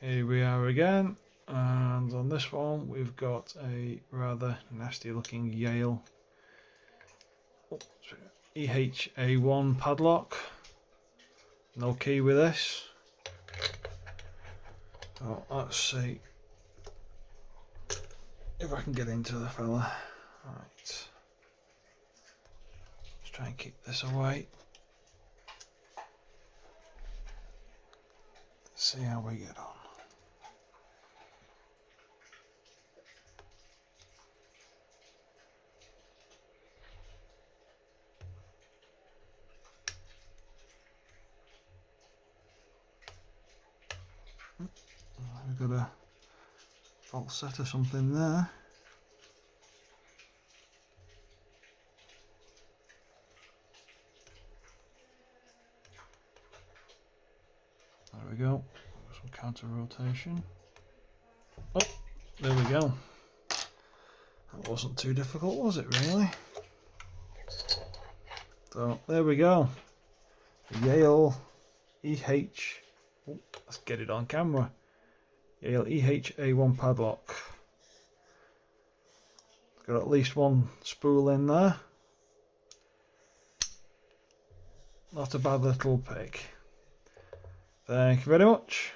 Here we are again, and on this one we've got a rather nasty looking Yale EHA1 padlock. No key with this. So let's see if I can get into the fella. Right. Let's try and keep this away. See how we get on. We've got a falset or something there. There we go. Some counter rotation. Oh, there we go. That wasn't too difficult, was it really? So there we go. Yale EH. Oh, let's get it on camera. Yale EHA1 padlock. Got at least one spool in there. Not a bad little pick. Thank you very much.